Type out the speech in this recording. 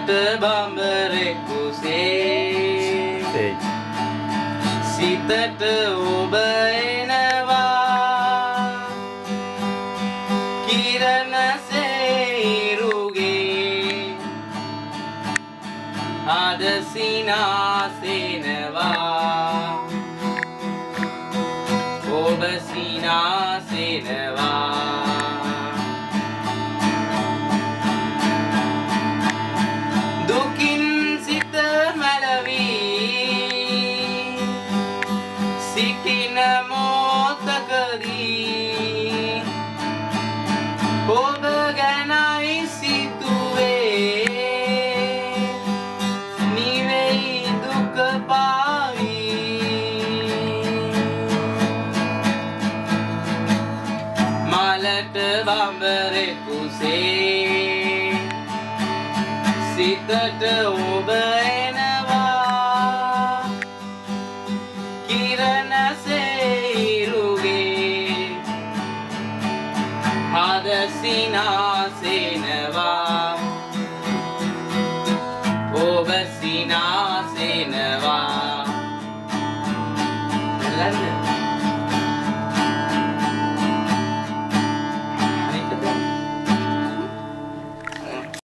බඹරෙකුසේ සිතට ඔබ එනවා කිරණ සේරුගේ අද සිනාසෙනවා ඔබ සිනාසෙනවා දුකින් සිත මැලවී සිටින මොහොතකදී ඔබ ගැනයි සිතුවේ නිවෙයි දුක පාවී මලට බඹරෙකුසේ සිතට ඔබ එනවා කිරණ සේරුගේ හද සිනා